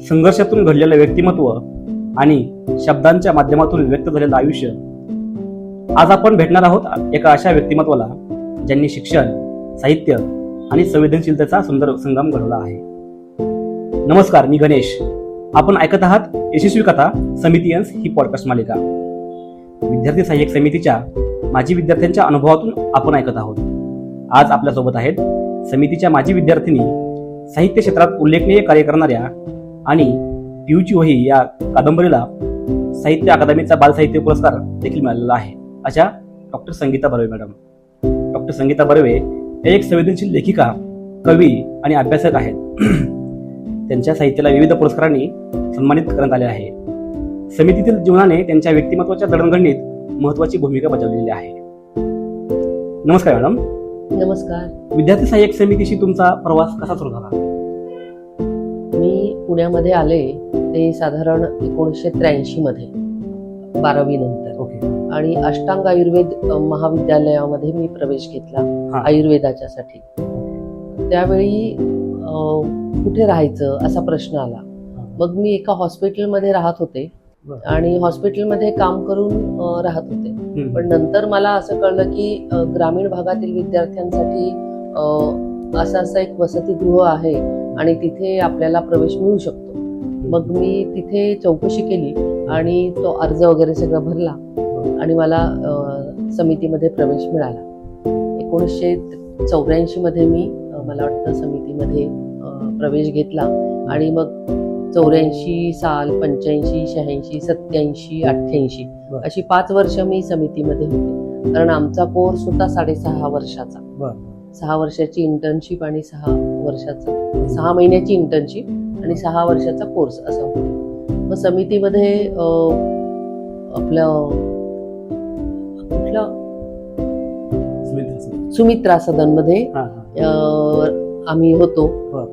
संघर्षातून घडलेलं व्यक्तिमत्व आणि शब्दांच्या माध्यमातून व्यक्त झालेलं आयुष्य. आज आपण भेटणार आहोत एका अशा व्यक्तिमत्वाला ज्यांनी शिक्षण, साहित्य आणि संवेदनशीलतेचा सुंदर संगम घडवला आहे. नमस्कार, मी गणेश. आपण ऐकत आहात यशस्वी कथा समितियन्स ही पॉडकास्ट मालिका. विद्यार्थी सहाय्यक समितीच्या माजी विद्यार्थ्यांच्या अनुभवातून आपण ऐकत आहोत. आज आपल्यासोबत आहेत समितीच्या माजी विद्यार्थिनी, साहित्य क्षेत्रात उल्लेखनीय कार्य करणाऱ्या आणि पियूची वही या कादंबरीला साहित्य अकादमीचा बालसाहित्य पुरस्कार देखील मिळालेला आहे अशा doctor Sangeeta Barve madam. Doctor Sangeeta Barve या एक संवेदनशील लेखिका, कवी आणि अभ्यासक आहेत. त्यांच्या साहित्याला विविध पुरस्कारांनी सन्मानित करण्यात आले आहे. समितीतील जीवनाने त्यांच्या व्यक्तिमत्वाच्या जडणघडणीत महत्वाची भूमिका बजावलेली आहे. नमस्कार मॅडम. नमस्कार. विद्यार्थी सहाय्यक समितीशी तुमचा प्रवास कसा सुरू झाला? मी पुण्यामध्ये आले ते साधारण 1983 मध्ये 12वी नंतर. ओके. आणि अष्टांग आयुर्वेद महाविद्यालयामध्ये मी प्रवेश घेतला आयुर्वेदाच्यासाठी. त्यावेळी कुठे राहायचं असा प्रश्न आला. मग मी एका हॉस्पिटलमध्ये राहत होते आणि हॉस्पिटलमध्ये काम करून राहत होते. पण नंतर मला असं कळलं की ग्रामीण भागातील विद्यार्थ्यांसाठी असं एक वसतिगृह आहे आणि तिथे आपल्याला प्रवेश मिळू शकतो. मग मी तिथे चौकशी केली आणि तो अर्ज वगैरे सगळं भरला आणि मला समितीमध्ये प्रवेश मिळाला. 1984 मध्ये मी मला वाटतं समितीमध्ये प्रवेश घेतला आणि मग 84 साल, 85, 86, 87, 88 अशी 5 वर्ष मी समितीमध्ये होते. कारण आमचा कोर्स होता 6.5 वर्षाचा. 6 वर्षाची इंटर्नशिप आणि 6 महिन्याची इंटर्नशिप आणि 6 वर्षाचा कोर्स असा होता. मग समितीमध्ये आपलं कुठलं सुमित्रा सदनमध्ये आम्ही होतो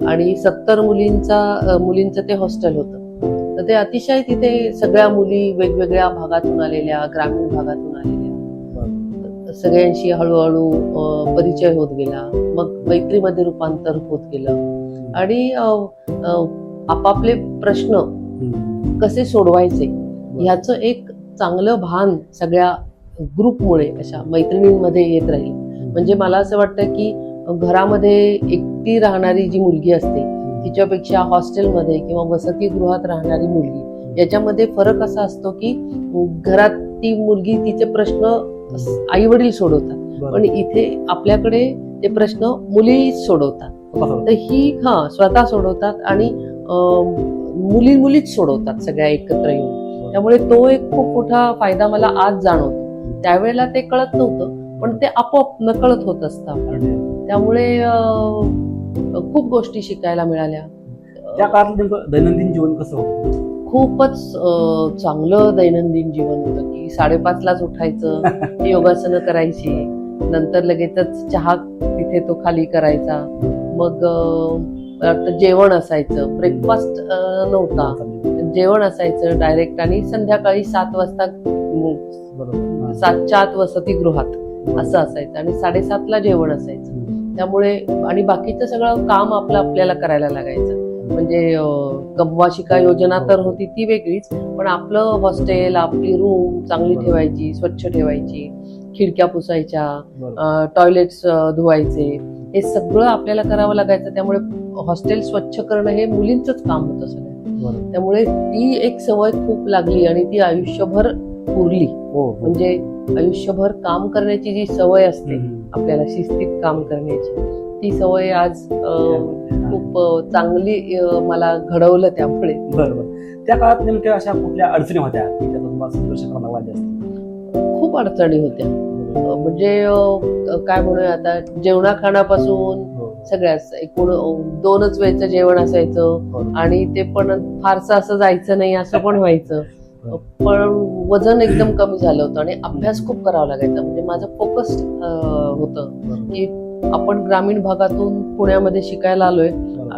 आणि 70 मुलींचं ते हॉस्टेल होतं. तर ते अतिशय तिथे सगळ्या मुली वेगवेगळ्या भागातून आलेल्या, ग्रामीण भागातून आलेल्या, सगळ्यांशी हळूहळू परिचय होत गेला. मग मैत्रीमध्ये रूपांतर होत गेलं आणि आपापले प्रश्न कसे सोडवायचे ह्याचं एक चांगलं भान सगळ्या ग्रुपमुळे, अशा मैत्रिणींमध्ये येत राहील. म्हणजे मला असं वाटतं की घरामध्ये एकटी राहणारी जी मुलगी असते तिच्यापेक्षा हॉस्टेलमध्ये किंवा वसतिगृहात राहणारी मुलगी याच्यामध्ये फरक असा असतो की घरात ती मुलगी तिचे प्रश्न आई वडील सोडवतात, पण इथे आपल्याकडे ते प्रश्न मुली सोडवतात. तर ही स्वतः सोडवतात आणि मुलीच सोडवतात सगळ्या एकत्र येऊन. त्यामुळे तो एक खूप मोठा फायदा मला आज जाणवतो. त्यावेळेला ते कळत नव्हतं, पण ते आपोआप नकळत होत असतं. त्यामुळे खूप गोष्टी शिकायला मिळाल्या. त्या काळात दैनंदिन जीवन कसं होतं? खूपच चांगलं दैनंदिन जीवन होतं की 5:30लाच उठायचं, योगासनं करायची, नंतर लगेचच चहा तिथे तो खाली करायचा. मग जेवण असायचं, ब्रेकफास्ट नव्हता, जेवण असायचं डायरेक्ट. आणि संध्याकाळी 7 वाजता 7च्या आत वसतिगृहात असं असायचं आणि 7:30ला जेवण असायचं. त्यामुळे आणि बाकीचं सगळं काम आपल्याला करायला लागायचं. म्हणजे कमवा शिका योजना तर होती ती वेगळीच, पण आपलं हॉस्टेल, आपली रूम चांगली ठेवायची, स्वच्छ ठेवायची, खिडक्या पुसायच्या, टॉयलेट्स धुवायचे, हे सगळं आपल्याला करावं लागायचं. त्यामुळे हॉस्टेल स्वच्छ करणं हे मुलींचंच काम होतं सगळं. त्यामुळे ती एक सवय खूप लागली आणि ती आयुष्यभर उरली. म्हणजे आयुष्यभर काम करण्याची जी सवय असते आपल्याला, शिस्तीत काम करण्याची, ती सवय आज खूप चांगली मला घडवलं. त्यामुळे बरोबर. त्या काळात नेमक्या अशा कुठल्या अडचणी होत्या की त्यातून तुम्हाला संघर्ष करावा लागला असता? खूप अडचणी होत्या. म्हणजे काय म्हणूया आता, जेवणा खाण्यापासून सगळ्याच एकूण 2च वेळचं जेवण असायचं आणि ते पण फारसं असं जायचं नाही असं पण व्हायचं. पण वजन एकदम कमी झालं होतं आणि अभ्यास खूप करावा लागायचा. म्हणजे माझं फोकस होतं की आपण ग्रामीण भागातून पुण्यामध्ये शिकायला आलोय,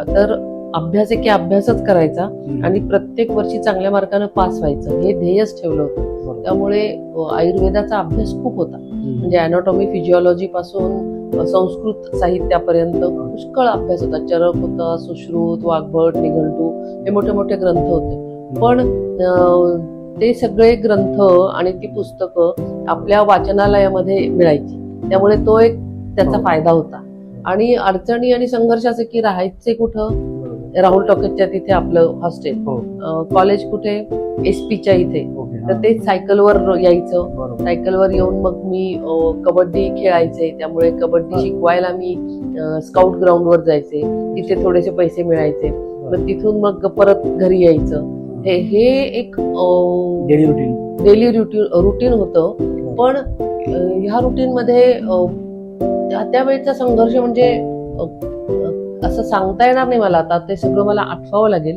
तर अभ्यास आहे की अभ्यासच करायचा आणि प्रत्येक वर्षी चांगल्या मार्कानं पास व्हायचं हे ध्येयच ठेवलं होतं. त्यामुळे आयुर्वेदाचा अभ्यास खूप होता. म्हणजे अॅनाटॉमी, फिजिओलॉजी पासून संस्कृत साहित्यापर्यंत पुष्कळ अभ्यास होता. चरक होता, सुश्रुत, वाग्भट, निघंटू हे मोठे मोठे ग्रंथ होते. पण ते सगळे ग्रंथ आणि ती पुस्तकं आपल्या वाचनालयामध्ये मिळायची, त्यामुळे तो एक त्याचा फायदा होता. आणि अडचणी आणि संघर्षाचे की राहायचे कुठं, राहुल टॉकीजच्या तिथे आपलं हॉस्टेल, कॉलेज कुठे, SP च्या इथे, तर ते सायकलवर यायचं. सायकलवर येऊन मग मी कबड्डी खेळायचे, त्यामुळे कबड्डी शिकवायला मी स्काउट ग्राउंडवर जायचे, तिथे थोडेसे पैसे मिळायचे. मग तिथून मग परत घरी यायचं. हे एक डेली रुटीन होतं. पण ह्या रुटीन मध्ये त्यावेळेचा संघर्ष म्हणजे असं सांगता येणार नाही मला आता, ते सगळं मला आठवावं लागेल.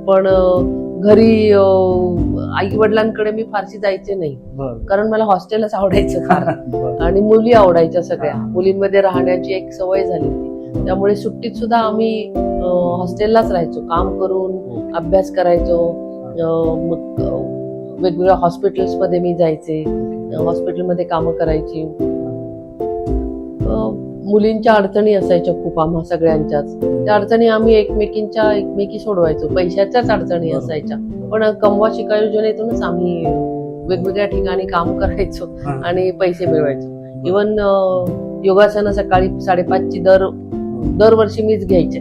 पण घरी आई वडिलांकडे मी फारशी जायचे नाही, कारण मला हॉस्टेलच आवडायचं फार आणि मुली आवडायच्या सगळ्या. मुलींमध्ये राहण्याची एक सवय झाली होती, त्यामुळे सुट्टीत सुद्धा आम्ही हॉस्टेललाच राहायचो, काम करून अभ्यास करायचो. मग वेगवेगळ्या हॉस्पिटल्स मध्ये मी जायचे, हॉस्पिटलमध्ये कामं करायची. मुलींच्या अडचणी असायच्या खूप आम्हा सगळ्यांच्याच. त्या अडचणी आम्ही एकमेकी सोडवायचो. पैशाच्याच अडचणी असायच्या, पण कमवा शिका योजनेतूनच आम्ही वेगवेगळ्या ठिकाणी काम करायचो आणि पैसे मिळवायचो. इव्हन योगासनं सकाळी 5:30ची दरवर्षी मीच घ्यायचे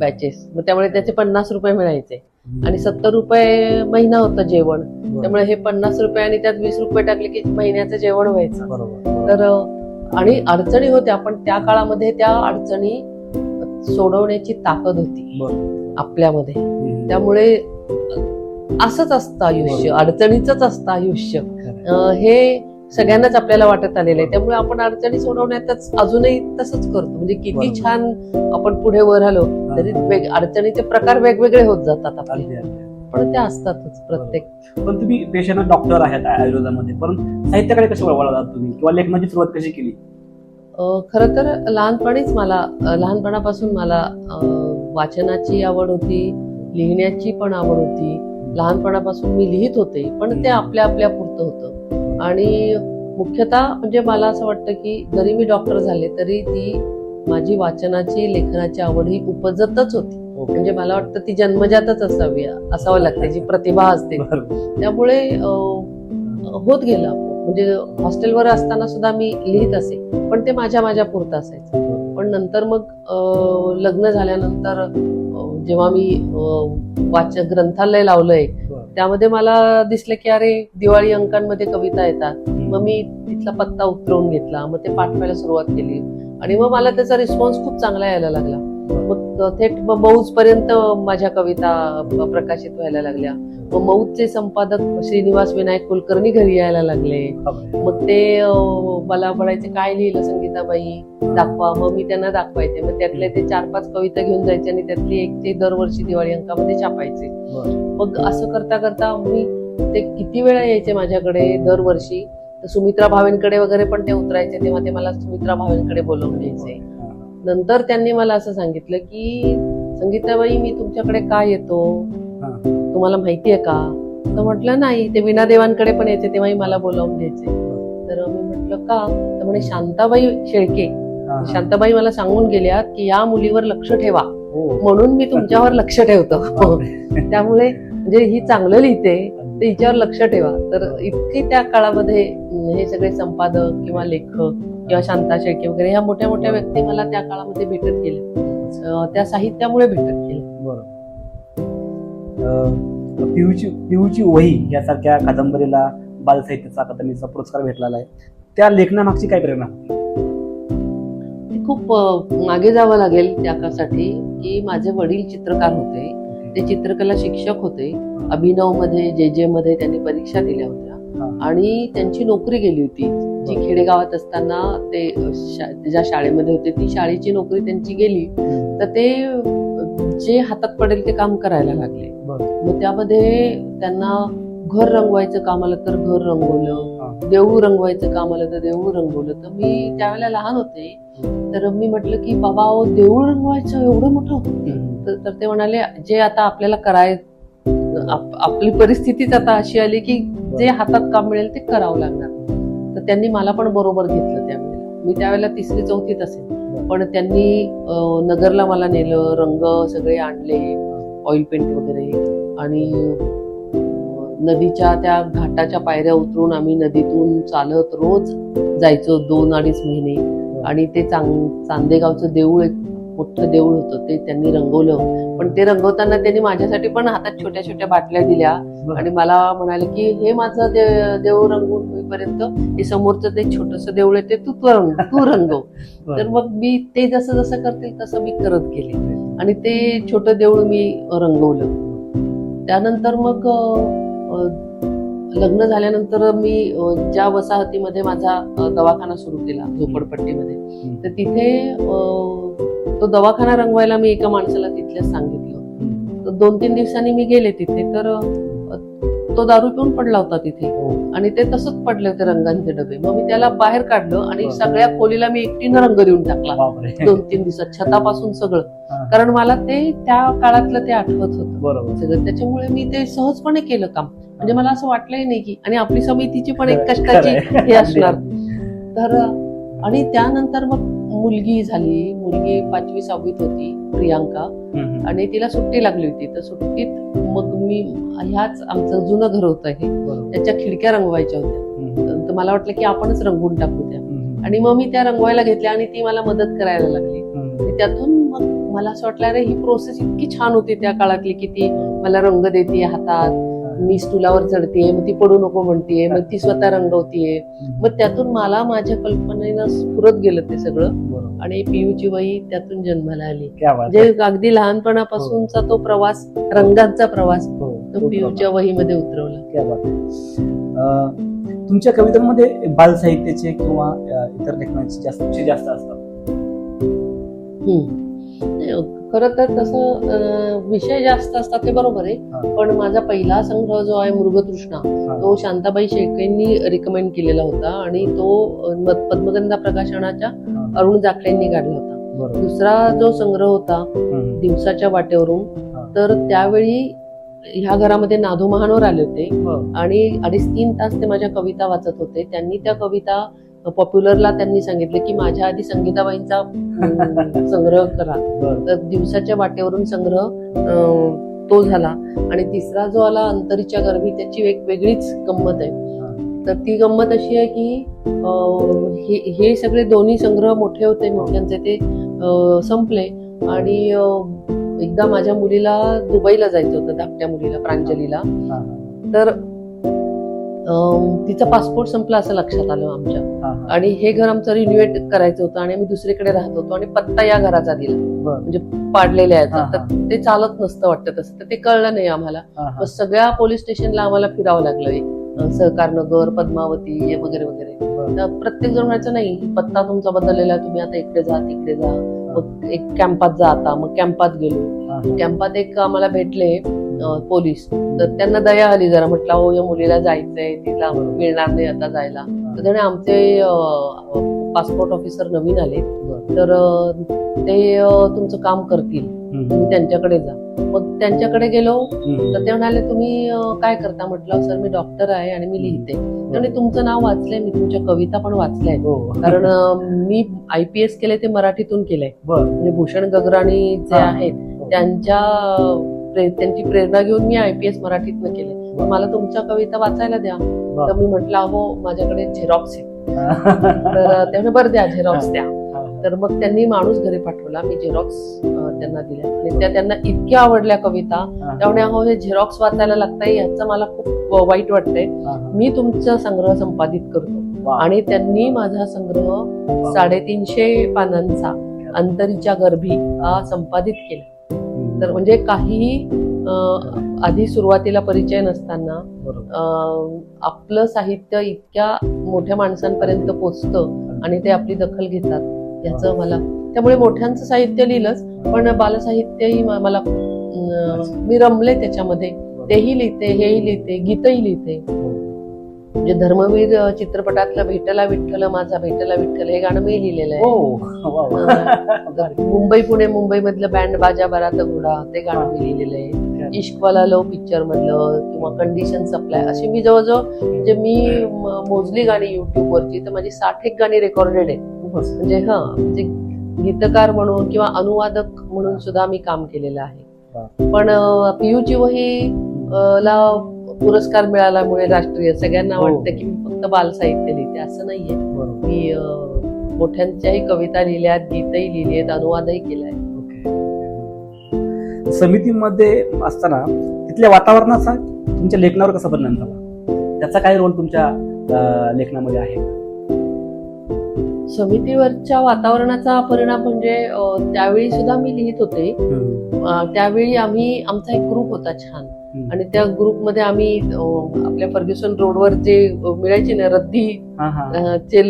बॅचेस. मग त्यामुळे त्याचे 50 रुपये मिळायचे आणि 70 रुपये महिना होतं जेवण. त्यामुळे हे 50 रुपये आणि त्यात 20 रुपये टाकले की महिन्याचं जेवण व्हायचं. तर आणि अडचणी होत्या, पण त्या काळामध्ये त्या अडचणी सोडवण्याची ताकद होती आपल्यामध्ये. त्यामुळे असंच असतं आयुष्य, अडचणीच असतं आयुष्य. हे सगळ्यांनाच आपल्याला वाटत आलेलं आहे. त्यामुळे आपण अडचणी सोडवण्यातच अजूनही तसंच करतो. म्हणजे किती छान आपण पुढे वर आलो तरी अडचणीचे प्रकार वेगवेगळे होत जातात आपले, पण ते असतातच प्रत्येक. पण तुम्ही पेशानं डॉक्टर आहेत आयुर्वेदामध्ये, पण साहित्याकडे कसे वळलात तुम्ही, किंवा लेखनाची सुरुवात कशी केली? खरं तर लहानपणापासून मला वाचनाची आवड होती, लिहिण्याची पण आवड होती. लहानपणापासून मी लिहित होते, पण ते आपल्या पुरतं होतं. आणि मुख्यतः म्हणजे मला असं वाटतं की जरी मी डॉक्टर झाले तरी ती माझी वाचनाची, लेखनाची आवड ही उपजतच होती. म्हणजे मला वाटतं ती जन्मजातच असावं लागते, जी प्रतिभा असते. त्यामुळे होत गेलं. म्हणजे हॉस्टेलवर असताना सुद्धा मी लिहित असे, पण ते माझ्या पुरतं असायचं. पण नंतर मग लग्न झाल्यानंतर जेव्हा मी ग्रंथालय लावलंय, त्यामध्ये मला दिसलं की अरे दिवाळी अंकांमध्ये कविता येतात. मग मी तिथला पत्ता उतरवून घेतला, मग ते पाठवायला सुरुवात केली आणि मग मला त्याचा रिस्पॉन्स खूप चांगला यायला लागला. मग थेट मौज पर्यंत माझ्या कविता प्रकाशित व्हायला लागल्या. मग मौजचे संपादक श्रीनिवास विनायक कुलकर्णी घरी यायला लागले. मग ते मला म्हणायचे काय लिहिलं संगीताबाई, दाखवा. मग मी त्यांना दाखवायचे. मग त्यातले ते 4-5 कविता घेऊन जायचे आणि त्यातली एक ते दरवर्षी दिवाळी अंकामध्ये छापायचे. मग असं करता करता मी ते किती वेळा यायचे माझ्याकडे दरवर्षी. सुमित्रा भावेंकडे वगैरे पण ते उतरायचे, तेव्हा ते मला सुमित्रा भावेंकडे बोलवून घ्यायचे. नंतर त्यांनी मला असं सांगितलं की संगीताबाई मी तुमच्याकडे का येतो, तुम्हाला माहितीये का? तर म्हटलं नाही. ते वीणादेवांकडे पण यायचे, तेव्हाही मला बोलावून घ्यायचे. तर मी म्हटलं का? तर म्हणे शांताबाई शेळके, शांताबाई मला सांगून गेल्या की या मुलीवर लक्ष ठेवा, म्हणून मी तुमच्यावर लक्ष ठेवतो. त्यामुळे म्हणजे ही चांगलं लिहिते, तर हिच्यावर लक्ष ठेवा. तर इतकी त्या काळामध्ये हे सगळे संपादक किंवा लेखक किंवा शांता शेळके वगैरे ह्या मोठ्या मोठ्या व्यक्ती मला त्या काळामध्ये भेटत गेल्या, त्या साहित्यामुळे भेटत गेल्या. पिऊची वही यासारख्या कादंबरीला बालसाहित्याचा अकादमीचा पुरस्कार भेटलेला आहे. त्या लेखनामागची काय प्रेरणा? खूप मागे जावं लागेल त्यासाठी की माझे वडील चित्रकार होते. ते चित्रकला शिक्षक होते. अभिनव मध्ये JJ मध्ये त्यांनी परीक्षा दिल्या होत्या आणि त्यांची नोकरी गेली होती. जी खेडेगावात असताना ते ज्या शाळेमध्ये होते ती शाळेची नोकरी त्यांची गेली, तर ते जे हातात पडेल ते काम करायला लागले. मग त्यामध्ये त्यांना घर रंगवायचं काम आलं तर घर रंगवलं, देऊळ रंगवायचं काम आलं तर देऊळ रंगवलं. तर मी त्यावेळेला लहान होते, तर मी म्हटलं की बाबा देऊळ रंगवायचं एवढं मोठं? तर ते म्हणाले जे आता आपल्याला आपली परिस्थितीच आता अशी आली की जे हातात काम मिळेल ते करावं लागणार. तर त्यांनी मला पण बरोबर घेतलं त्यावेळेला मी त्यावेळेला 3री-4थीत असेल. पण त्यांनी नगरला मला नेलं, रंग सगळे आणले, ऑइल पेंट वगैरे, आणि नदीच्या त्या घाटाच्या पायऱ्या उतरून आम्ही नदीतून चालत रोज जायचो 2-2.5 महिने. आणि ते चांदेगावचं देऊळ, एक मोठं देऊळ होतं, ते त्यांनी रंगवलं. पण ते रंगवताना त्यांनी माझ्यासाठी पण हातात छोट्या छोट्या बाटल्या दिल्या आणि मला म्हणाले की हे माझं देऊळ रंगवून होईपर्यंत हे समोरचं ते छोटंसं देऊळ आहे ते तू रंगव. तर मग मी ते जसं जसं करतील तसं मी करत गेले आणि ते छोटं देऊळ मी रंगवलं. त्यानंतर मग लग्न झाल्यानंतर मी ज्या वसाहतीमध्ये माझा दवाखाना सुरू केला झोपडपट्टीमध्ये, तर तिथे तो दवाखाना रंगवायला मी एका माणसाला तिथल्याच सांगितलं. तर 2-3 दिवसांनी मी गेले तिथे, तर तो दारू पिऊन पडला होता तिथे आणि ते तसंच पडले होते रंगांचे डबे. मग मी त्याला बाहेर काढलं आणि सगळ्या खोलीला मी एकटीनं रंग देऊन टाकला 2-3 दिवसात, छतापासून सगळं. कारण मला ते त्या काळातलं ते आठवत होतं सगळं, त्याच्यामुळे मी ते सहजपणे केलं काम. म्हणजे मला असं वाटलंही नाही की, आणि आपली समितीची पण एक कष्टाची हे असणार. तर आणि त्यानंतर मग मुलगी झाली, मुलगी 5वी-6वीत होती, प्रियांका, आणि तिला सुट्टी लागली होती. तर सुट्टीत मग मी ह्याच आमचं जुनं घर होतं हे, त्याच्या खिडक्या रंगवायच्या होत्या. तर मला वाटलं की आपणच रंगवून टाकू त्या, आणि मग मी त्या रंगवायला घेतल्या आणि ती मला मदत करायला लागली. त्यातून मग मला असं वाटलं अरे ही प्रोसेस इतकी छान होती त्या काळातली, की ती मला रंग देते हातात, मी स्टुलावर चढतीये, मग ती पडू नको म्हणतीये, मग ती स्वतः रंगवतीये. मग त्यातून मला माझ्या कल्पनेनं स्फुरत गेलं ते सगळं, आणि पियूची वही त्यातून जन्माला आली. म्हणजे अगदी लहानपणापासूनचा तो प्रवास, रंगांचा प्रवास, तो पियूच्या वहीमध्ये उतरवला. तुमच्या कवितांमध्ये बाल साहित्याचे किंवा इतर लेखनाचे जास्त असतात? खरं तर तसं विषय जास्त असतात ते बरोबर आहे, पण माझा पहिला संग्रह जो आहे मृगतृष्णा, तो शांताबाई शेळकेंनी रिकमेंड केलेला होता आणि तो पद्मगंधा प्रकाशनाच्या अरुण जाखलेंनी काढला होता. दुसरा जो संग्रह होता दिवसाच्या वाटेवरून, तर त्यावेळी ह्या घरामध्ये नाधो महानोर आले होते आणि 2.5-3 तास ते माझ्या कविता वाचत होते. त्यांनी त्या कविता पॉप्युलरला त्यांनी सांगितलं की माझ्या आधी संगीताबाईंचा संग्रह करा. तर दिवसाच्या वाटेवरून संग्रह तो झाला. आणि तिसरा जो आला अंतरीच्या गर्भी, त्याची एक वेगळीच गंमत आहे. तर ती गंमत अशी आहे की हे सगळे दोन्ही संग्रह मोठे होते, मोठ्यांचे ते संपले. आणि एकदा माझ्या मुलीला दुबईला जायचं होतं, धाकट्या मुलीला प्रांजलीला. तर तिचा पासपोर्ट संपला असं लक्षात आलं आमच्या, आणि हे घर आमचं रिन्युएट करायचं होतं आणि आम्ही दुसरीकडे राहत होतो आणि पत्ता या घराचा दिला, म्हणजे पाडलेल्या याचा. तर ते चालत नसतं वाटतं तसं, तर ते कळलं नाही आम्हाला. मग सगळ्या पोलीस स्टेशनला आम्हाला फिरावं लागलं, सहकार नगर, पद्मावती वगैरे वगैरे. तर प्रत्येक जण म्हणायचं नाही पत्ता तुमचा बदललेला, तुम्ही आता इकडे जा तिकडे जा. मग एक कॅम्पात जा आता. मग कॅम्पात गेलो. कॅम्पात एक आम्हाला भेटले पोलीस, तर त्यांना दया आली जरा. म्हटलं हो या मुलीला जायचंय, तिला मिळणार नाही आता जायला. तर त्याने आमचे पासपोर्ट ऑफिसर नवीन आले, तर ते तुमचं काम करतील, तुम्ही त्यांच्याकडे जा. मग त्यांच्याकडे गेलो, तर ते म्हणाले तुम्ही काय करता? म्हटलं सर मी डॉक्टर आहे आणि मी लिहिते. त्यामुळे तुमचं नाव वाचलंय मी, तुमच्या कविता पण वाचल्या, कारण मी IPS केले ते मराठीतून केलंय. म्हणजे भूषण गगराणी जे आहेत त्यांची प्रेरणा घेऊन मी IPS मराठीतनं केले. मला तुमच्या कविता वाचायला द्या. तर मी म्हटलं हो माझ्याकडे झेरॉक्स आहे. तर त्याने बरं द्या झेरॉक्स द्या. तर मग त्यांनी माणूस घरी पाठवला, मी झेरॉक्स त्यांना दिल्या आणि त्या त्यांना इतक्या आवडल्या कविता. त्यामुळे हो हे झेरॉक्स वाचायला लागतंय, ह्याचं मला खूप वाईट वाटतंय, मी तुमचा संग्रह संपादित करतो. आणि त्यांनी माझा संग्रह 350 पानांचा अंतरीच्या गर्भी हा संपादित केला. तर म्हणजे काहीही आधी सुरुवातीला परिचय नसताना आपलं साहित्य इतक्या मोठ्या माणसांपर्यंत पोचतं आणि ते आपली दखल घेतात, याचं मला. त्यामुळे मोठ्यांचं साहित्य लिहिलंच, पण बालसाहित्यही मला मी रमले त्याच्यामध्ये. तेही लिहिते, हेही लिहिते, गीतही लिहिते. म्हणजे धर्मवीर चित्रपटातलं भेटला विठ्ठल माझा भेटला विठ्ठल हे गाणं मी लिहिलेलं आहे. मुंबई पुणे मुंबई मधलं बँड बाजा बरात घोडा ते गाणं मी लिहिलेलं आहे. इश्कवाला लव पिक्चर मधलं किंवा कंडिशन सप्लाय, अशी मी जवळजवळ म्हणजे मी मोजली गाणी युट्यूब वरची, तर माझी 60 गाणी रेकॉर्डेड आहे. खूपच म्हणजे म्हणजे गीतकार म्हणून किंवा अनुवादक म्हणून सुद्धा मी काम केलेलं आहे. पण पियूची वही ला पुरस्कार मिळाल्यामुळे राष्ट्रीय सगळ्यांना वाटतं की मी फक्त बालसाहित्य लिहिते, असं नाहीये. मी मोठ्यांच्याही कविता लिहिल्यात, गीतही लिहिली आहेत, अनुवादही केलाय. समितीमध्ये असताना तिथल्या वातावरणाचा तुमच्या लेखनावर कसा परिणाम झाला, त्याचा काय रोल तुमच्या लेखनामध्ये आहे? समितीवरच्या वातावरणाचा परिणाम म्हणजे त्यावेळी सुद्धा मी लिहित होते. त्यावेळी आमचा एक ग्रुप होता छान, आणि त्या ग्रुपमध्ये आम्ही आपल्या फर्ग्युसन रोडवर जे मिळायची ना रद्दी चे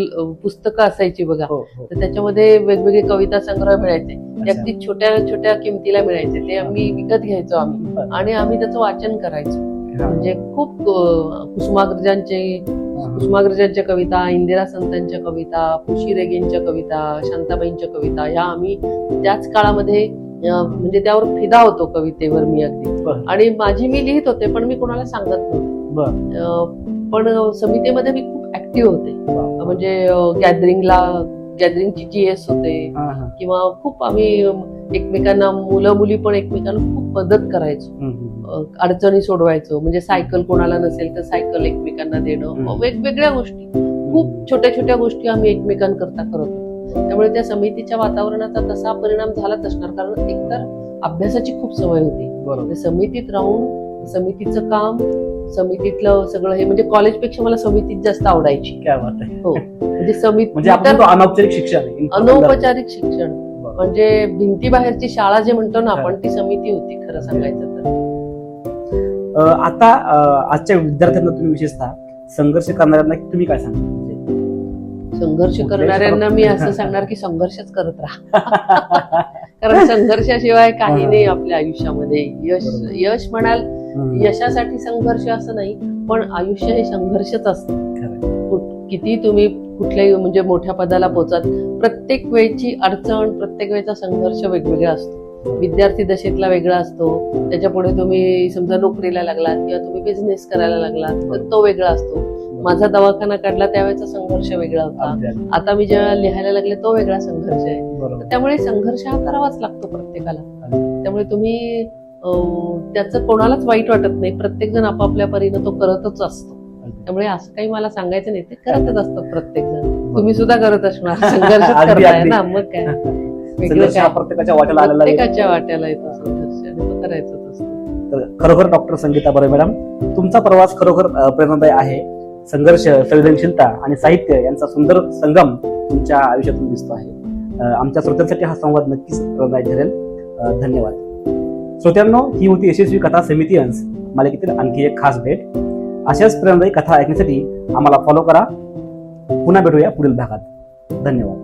पुस्तकं असायची बघा, तर त्याच्यामध्ये वेगवेगळे कविता संग्रह मिळायचे. ते अगदी छोट्या छोट्या किमतीला मिळायचे. ते आम्ही विकत घ्यायचो आणि आम्ही त्याचं वाचन करायचो. म्हणजे खूप कुसुमाग्रजांच्या कविता, इंदिरा संतांच्या कविता, पुशी रेगेंच्या कविता, शांताबाईंच्या कविता ह्या आम्ही त्याच काळामध्ये म्हणजे त्यावर फिदा होतो कवितेवर मी अगदी. आणि माझी मी लिहित होते, पण मी कोणाला सांगत नव्हते. पण समितीमध्ये मी खूप ऍक्टिव्ह होते. म्हणजे गॅदरिंगची GS होते किंवा खूप आम्ही एकमेकांना, मुलं मुली पण एकमेकांना खूप मदत करायचो, अडचणी सोडवायचो. म्हणजे सायकल कोणाला नसेल तर सायकल एकमेकांना देणं, वेगवेगळ्या गोष्टी, खूप छोट्या छोट्या गोष्टी आम्ही एकमेकांकरता करत होतो. त्यामुळे त्या समितीच्या वातावरणाचा तसा परिणाम झालाच असणार, कारण एकतर अभ्यासाची खूप सवय होती. समितीत राहून समितीचं काम, समितीतलं सगळं हे, म्हणजे कॉलेजपेक्षा मला समितीत जास्त आवडायची. हो, म्हणजे समिती अनौपचारिक शिक्षण, अनौपचारिक शिक्षण म्हणजे भिंतीबाहेरची शाळा जे म्हणतो ना आपण, ती समिती होती खरं सांगायचं तर. आता आजच्या विद्यार्थ्यांना तुम्ही विशेषतः संघर्ष करणाऱ्यांना तुम्ही काय सांगा? संघर्ष करणाऱ्यांना मी असं सांगणार की संघर्षच करत राहा. कारण संघर्षाशिवाय काही नाही आपल्या आयुष्यामध्ये. यश म्हणाल, यशासाठी संघर्ष असं नाही, पण आयुष्य हे संघर्षच असतं. किती तुम्ही कुठल्याही म्हणजे मोठ्या पदाला पोहोचाल, प्रत्येक वेळची अडचण, प्रत्येक वेळचा संघर्ष वेगवेगळा असतो. विद्यार्थी दशेतला वेगळा असतो, त्याच्या पुढे तुम्ही समजा नोकरीला लागलात किंवा तुम्ही बिझनेस करायला लागलात तर तो वेगळा असतो. माझा दवाखाना काढला त्यावेळेचा संघर्ष वेगळा होता. आता मी जेव्हा लिहायला लागले तो वेगळा संघर्ष आहे. त्यामुळे संघर्ष हा करावाच लागतो प्रत्येकाला. त्यामुळे तुम्ही त्याचं कोणालाच वाईट वाटत नाही. प्रत्येक जण आपापल्या परीनं तो करतच असतो. त्यामुळे असं काही मला सांगायचं नाही, ते करतच असतात प्रत्येक जण. तुम्ही सुद्धा करत असणार, संघर्ष करताय ना, मग काय प्रत्येकाच्या वाट्याला येतो संघर्ष, आणि तो करायचाच असतो. तर खरोखर डॉक्टर संगीता बर्वे मॅडम, तुमचा प्रवास खरोखर प्रेरणादायी आहे. संघर्ष, संवेदनशीलता आणि साहित्य यांचा सुंदर संगम तुमच्या आयुष्यातून दिसतो आहे. आमच्या श्रोत्यांसाठी हा संवाद नक्कीच प्रेरणादायी ठरेल. धन्यवाद. श्रोत्यांनो, ही होती यशस्वी कथा समिती अंश मालिकेतील आणखी एक खास भेट. अशाच प्रेरणादायी कथा ऐकण्यासाठी आम्हाला फॉलो करा. पुन्हा भेटूया पुढील भागात. धन्यवाद.